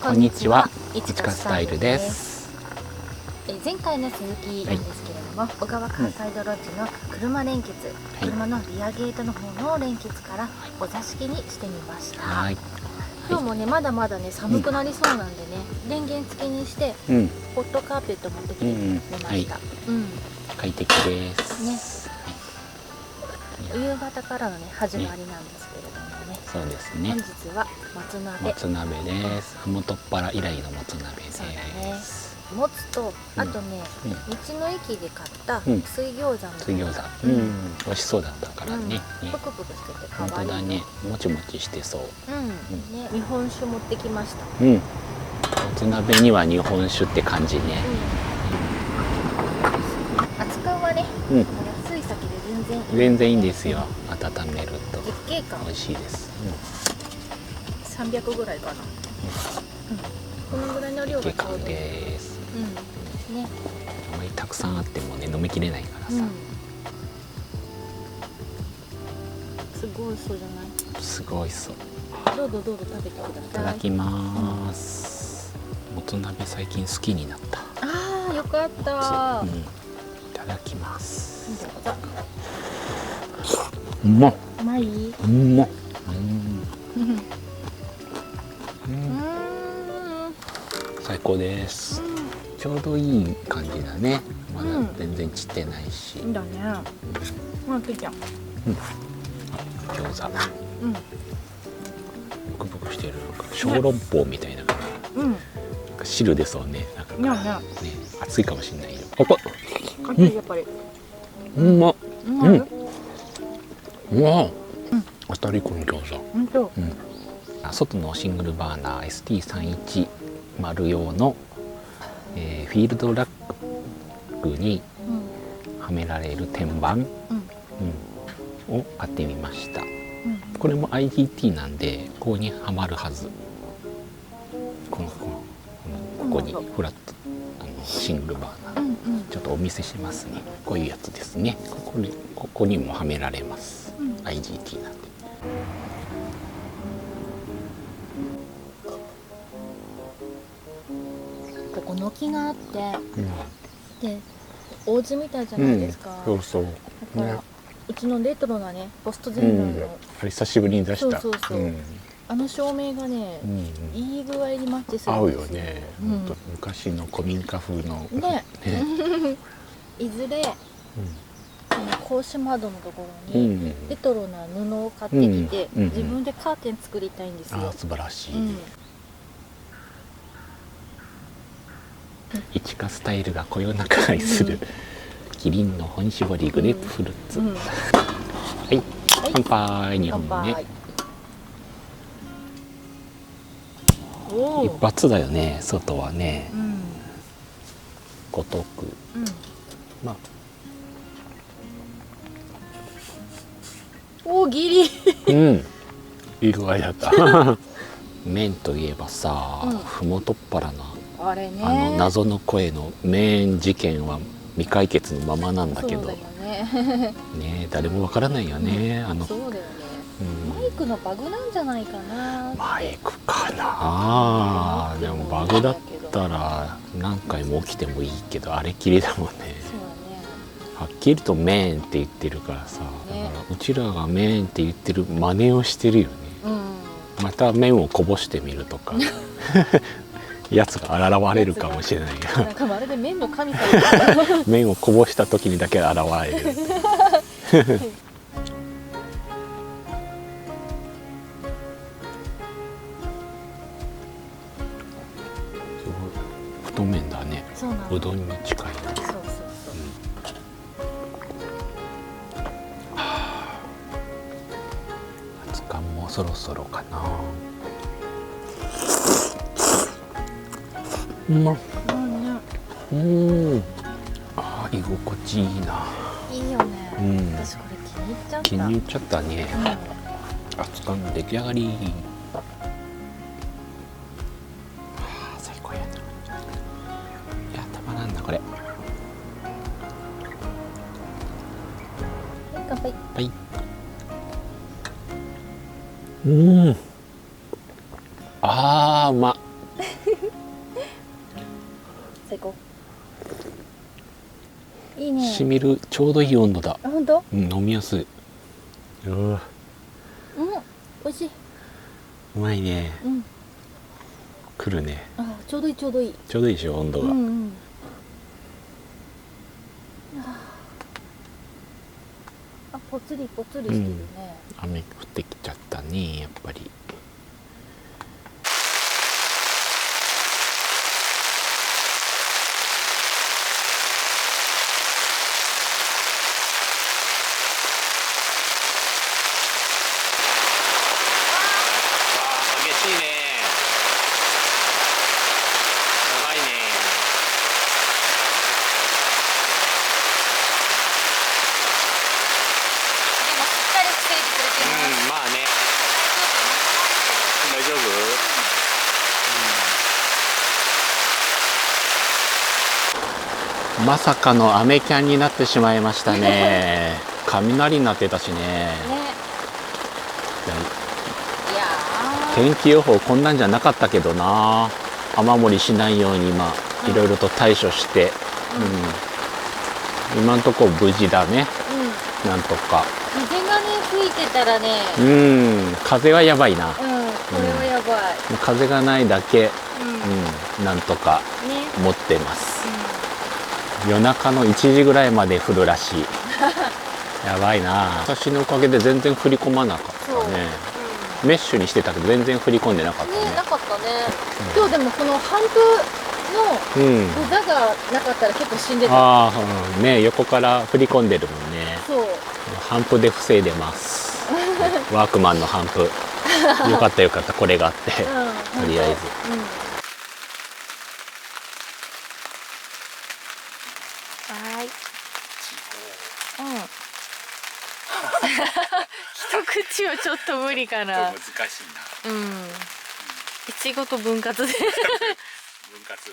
こんにちは、いちかスタイルです。前回の続きなんですけれども、小川カーサイドロッジの車連結、車のリアゲートの方の連結からお座敷にしてみました。今日もね、まだまだね寒くなりそうなんでね、電源付きにして、ホットカーペット持ってきてみました。快適ですね。夕方からのね始まりなんですけれどもね。そうですね。本日はもつ鍋です。ふもとっぱら以来のもつ鍋です。もつと、あとね、道の駅で買った水餃子の水餃子、美味しそうだったからね。ぷくぷくしてて可愛い。本当だね、もちもちしてそう。ね、日本酒持ってきました。もつ鍋には日本酒って感じね。扱うはね、安い酒で全然いいんですよ。温めると月桂冠美味しいです。300ぐらいかな。このぐらいの量がちょうどです。ね。あまりたくさんあってもね飲みきれないからさ。すごいそうじゃない？すごいそう。どうぞ食べてください。いただきます。もつ鍋最近好きになった。ああ、よかった。いただきます。どうぞ。うまっ。うまい？うまっ。最高です。ちょうどいい感じだね。まだ全然散ってないし。だね。ケイちゃん。餃子。ブクブクしてる。小籠包みたいな。汁出そうね。なんかね、熱いかもしれないよ。熱いやっぱり。うまっ。うわ。当たりこの餃子。外のシングルバーナー ST310 用の、フィールドラックにはめられる天板、を買ってみました。これも IGT なんでここにはまるはず。ここにフラットシングルバーナー、ちょっとお見せしますね。こういうやつですね。ここにもはめられます。IGT なんで。ここ軒があって、でお家みたいじゃないですか。そうだからうちのレトロなねポストゼンダーのあれ久しぶりに出した。あの照明がね、いい具合にマッチする。合うよね。昔の古民家風のね。いずれ格子窓のところにレトロな布を買ってきて自分でカーテン作りたいんですよ。素晴らしい。いちかスタイルがこよなく愛するキリンの本搾りグレープフルーツ。はい、乾杯。2本目。一発だよね。外はね。ごとく。まあ。お、ギリ。いい具合だった。麺といえばさ、ふもとっぱらのあれね、謎の声の麺事件は未解決のままなんだけど。ね、誰もわからないよね。そうだよね。マイクのバグなんじゃないかな。マイクかな。でもバグだったら何回も起きてもいいけど、あれきりだもんね。はっきりと麺って言ってるからさ、だからうちらが麺って言ってる真似をしてるよね。また麺をこぼしてみるとかやつが現れるかもしれないよ。なんかまるで麺の神様。麺をこぼした時にだけ現れる。太麺だね。うどんに近い。熱燗もそろそろかな。居心地いいな。いいよね。私これ気に入っちゃった。ね。熱燗の出来上がり。最高やな。いや、たまらんなこれ。うん。うまっ。最高。いいね。しみる、ちょうどいい温度だ。本当？うん、飲みやすい。美味しい。うまいね。くるね。ちょうどいいちょうどいい。ちょうどいいでしょ、温度が。ぽつりぽつりしてるね。雨降ってきちゃったね、やっぱり。激しいね。長いね。まあね。大丈夫？まさかの雨キャンになってしまいましたね。雷になってたしね。天気予報こんなんじゃなかったけどな。雨漏りしないように今いろいろと対処して、今んとこ無事だね。なんとか。風がね吹いてたらね。風はやばいな。これはやばい。風がないだけ、なんとか持ってます。夜中の1時ぐらいまで降るらしい。やばいな。私のおかげで全然降り込まなかったね。メッシュにしてたけど全然降り込んでなかったね。なかったね。今日でもこの帆布のゴザがなかったら結構死んでた。ね、横から降り込んでるもんね。そう。帆布で防いでます。ワークマンの帆布。よかったよかった、これがあって、とりあえず。一口はちょっと無理かな。難しいな。いちごと分割で。分割食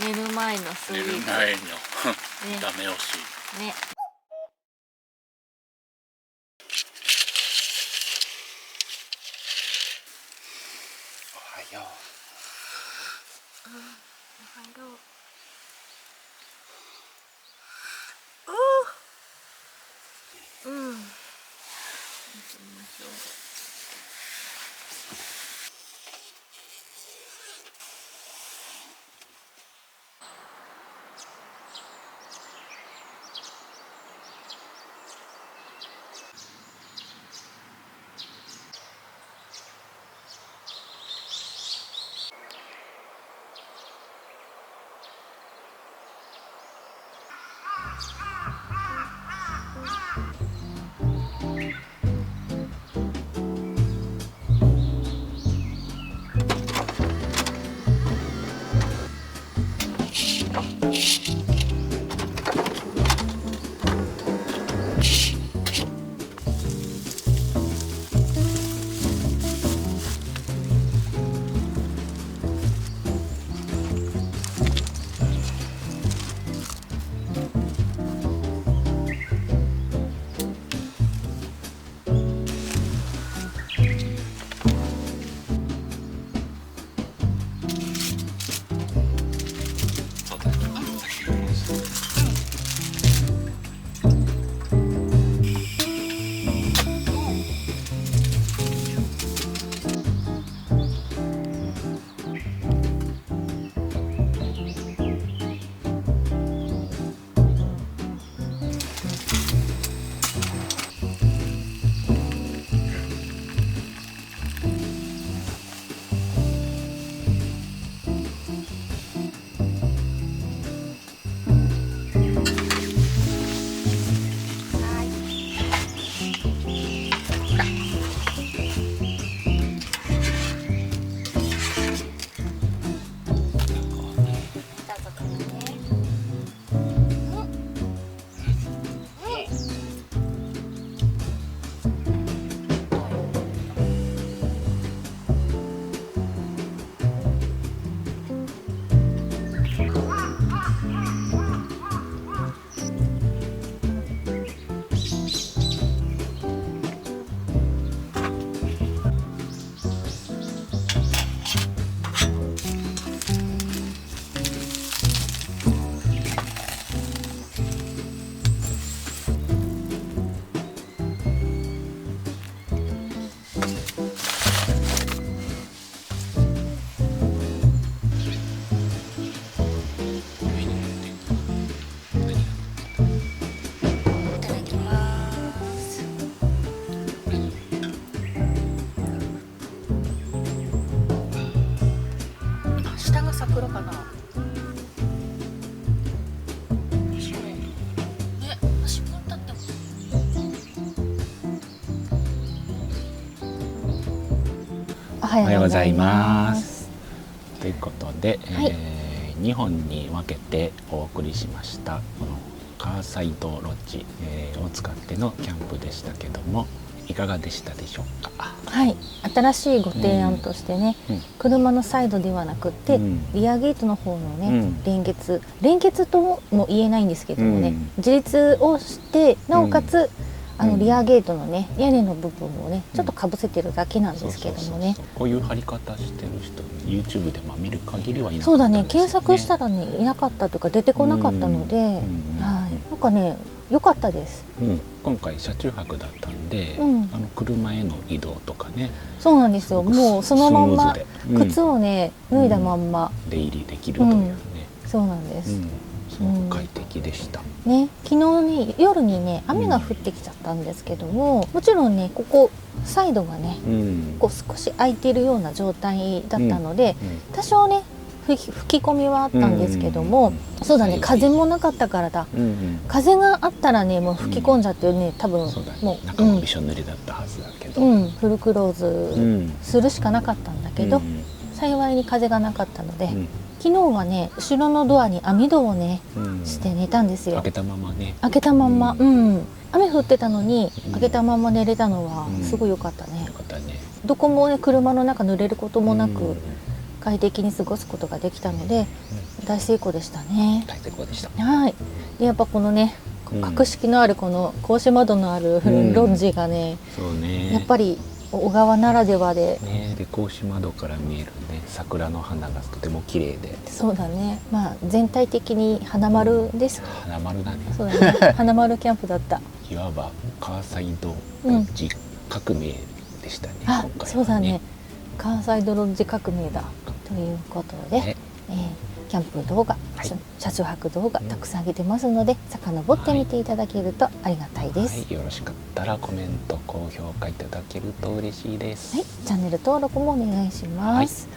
べ。目の前のスイーツ。目の前のダメ押し。ね。おはよう。おはよう。が桜かな。ね、足分立っても。おはようございます。ということで、はい2本に分けてお送りしましたこのカーサイドロッジ、を使ってのキャンプでしたけども、いかがでしたでしょうか。はい、新しいご提案としてね、車のサイドではなくて、リアゲートの方のね、連結とも言えないんですけどもね、自立をしてなおかつ、リアゲートのね屋根の部分をねちょっとかぶせてるだけなんですけどもね、こういう貼り方してる人 YouTube で見る限りはいなかったんですよね。そうだね、検索したらねいなかったというか出てこなかったので、はい、なんかね良かったです。今回車中泊だったんで、車への移動とかね、そうなんですよ。もうそのまんま靴をね脱いだまんま出入りできるというね、そうなんです。すごく快適でした。ね、昨日ね夜にね雨が降ってきちゃったんですけども、もちろんねここサイドがね、こう少し空いているような状態だったので、多少ね吹き込みはあったんですけども、そうだね、風もなかったからだ、風があったらねもう吹き込んじゃってね、多分もう中もびしょ濡れだったはずだけど、フルクローズするしかなかったんだけど、幸いに風がなかったので、昨日はね後ろのドアに網戸をねして寝たんですよ。開けたままね。開けたまんま、雨降ってたのに開けたまま寝れたのはすごい良かったね。よかったね。どこもね車の中濡れることもなく、快適に過ごすことができたので、大成功でしたね。大成功でした。はい。でやっぱこのね格式のあるこの格子窓のあるロッジがね、そうね、やっぱり小川ならではで、で格子窓から見えるね桜の花がとても綺麗で、そうだね、まあ全体的に花丸です。花丸だね。そうだね、花丸キャンプだった。いわばカーサイドロッジ革命でしたね、今回はね。そうだね、カーサイドロッジ革命だということで、キャンプ動画、車中泊動画たくさん上げてますので、遡ってみていただけるとありがたいです。よろしかったらコメント高評価いただけると嬉しいです。はい、チャンネル登録もお願いします。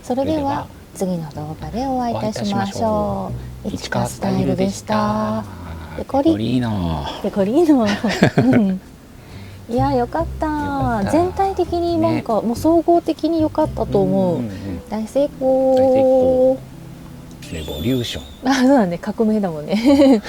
それでは次の動画でお会いいたしましょう。市川スタイルでした。ペコリーノ。いや良かった。全体的になんかもう総合的に良かったと思う。大成功。レボリューション。そうだね、革命だもんね。